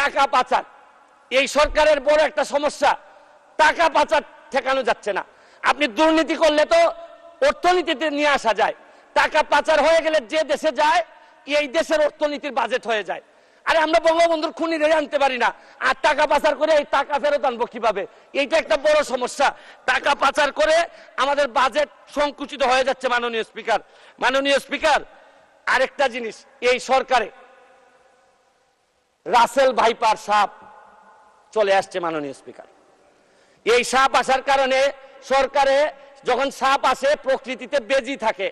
টাকা পাচার এই সরকারের বড় একটা সমস্যা। টাকা পাচার ঠেকানো যাচ্ছে না। আপনি দুর্নীতি করলে তো অর্থনীতিতে নিয়ে আসা যায়, টাকা পাচার হয়ে গেলে যে দেশে যায় এই দেশের অর্থনীতির বাজেট হয়ে যায়। আরে আমরা বঙ্গবন্ধুর খুনিরে আনতে পারি না, আর টাকা পাচার করে এই টাকা ফেরত আনবো কিভাবে? এইটা একটা বড় সমস্যা। টাকা পাচার করে আমাদের বাজেট সংকুচিত হয়ে যাচ্ছে। মাননীয় স্পিকার, আরেকটা জিনিস, এই সরকারে রাসেল ভাইপার সাপ চলে আসছে। মাননীয় স্পিকার, এই সাপ আসার কারণে সরকারে যখন সাপ আসে প্রকৃতিতে বেজি থাকে,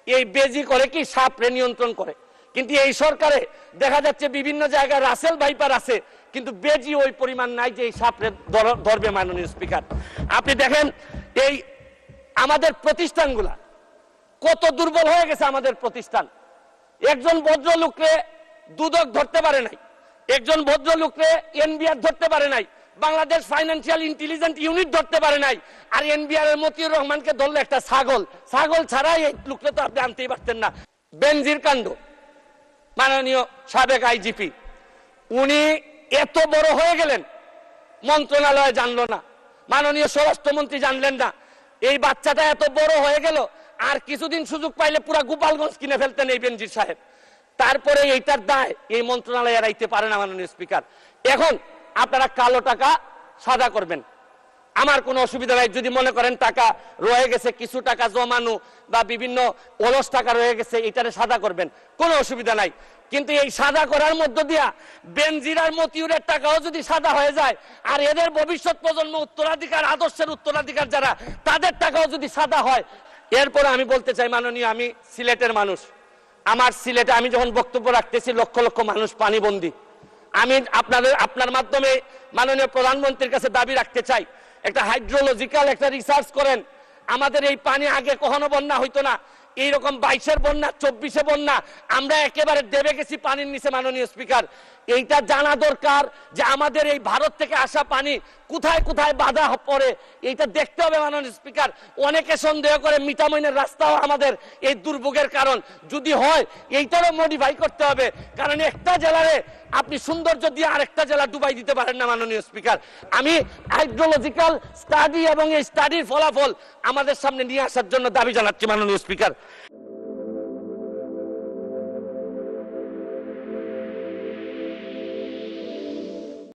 এই বেজি করে কি সাপরে নিয়ন্ত্রণ করে। কিন্তু এই সরকারে দেখা যাচ্ছে বিভিন্ন জায়গায় রাসেল ভাইপার আছে, কিন্তু বেজি ওই পরিমাণ নাই যে এই সাপরে ধরবে। মাননীয় স্পিকার, আপনি দেখেন এই আমাদের প্রতিষ্ঠানগুলা কত দুর্বল হয়ে গেছে। আমাদের প্রতিষ্ঠান, একজন ভদ্রলোককে দুদক ধরতে পারে নাই, একজন ভদ্রলোককে এনবিআর ধরতে পারে নাই, বাংলাদেশ ফাইন্যান্সিয়াল ইন্টেলিজেন্স ইউনিট ধরতে পারে নাই। আর এনবিআর এর মতিউর রহমানকে ধরলে একটা ছাগল ছাড়াই এই লোকটা তো আপনি আনতেই পারতেন না। বেনজির কাণ্ড, মাননীয় সাবেক আইজিপি উনি এত বড় হয়ে গেলেন, মন্ত্রণালয় জানলো না, মাননীয় স্বরাষ্ট্রমন্ত্রী জানলেন না। এই বাচ্চাটা এত বড় হয়ে গেল, আর কিছুদিন সুযোগ পাইলে পুরা গোপালগঞ্জ কিনে ফেলতেন এই বেনজির সাহেব। তারপরে এইটার দায় এই মন্ত্রণালয় এড়াইতে পারে না। মাননীয় স্পিকার, এখন আপনারা কালো টাকা সাদা করবেন, আমার কোনো অসুবিধা নাই। যদি মনে করেন টাকা রয়ে গেছে, কিছু টাকা জমানো বা বিভিন্ন অলস টাকা রয়ে গেছে, এটারে সাদা করবেন, কোনো অসুবিধা নাই। কিন্তু এই সাদা করার মধ্য দিয়া বেনজির আর মতিউরের টাকাও যদি সাদা হয়ে যায়, আর এদের ভবিষ্যৎ প্রজন্ম উত্তরাধিকার, আদর্শের উত্তরাধিকার যারা, তাদের টাকাও যদি সাদা হয়, এরপরে আমি বলতে চাই মাননীয়, আমি সিলেটের মানুষ, আমার সিলেটে আমি যখন বক্তব্য রাখতেছি লক্ষ লক্ষ মানুষ পানিবন্দী। আমি আপনার মাধ্যমে মাননীয় প্রধানমন্ত্রীর কাছে দাবি রাখতে চাই, একটা হাইড্রোলজিক্যাল একটা রিসার্চ করেন। আমাদের এই পানি আগে কখনো বন্যা হইতো না, এইরকম 22-এর বন্যা, 24-এ বন্যা, আমরা একেবারে দেবে গেছি পানির নিচে। মাননীয় স্পিকার, এইটা জানা দরকার যে আমাদের এই ভারত থেকে আসা পানি কোথায় কোথায় বাধা পড়ে, এইটা দেখতে হবে। মাননীয় স্পিকার, অনেকে সন্দেহ করে মিঠামইনের রাস্তাও আমাদের এই দুর্ভোগের কারণ। যদি হয় এইটারও মডিফাই করতে হবে, কারণ একটা জেলারে আপনি সৌন্দর্য দিয়ে আরেকটা জেলা ডুবাই দিতে পারেন না। মাননীয় স্পিকার, আমি হাইড্রোলজিক্যাল স্টাডি এবং এই স্টাডির ফলাফল আমাদের সামনে নিয়ে আসার জন্য দাবি জানাচ্ছি। মাননীয় স্পিকার।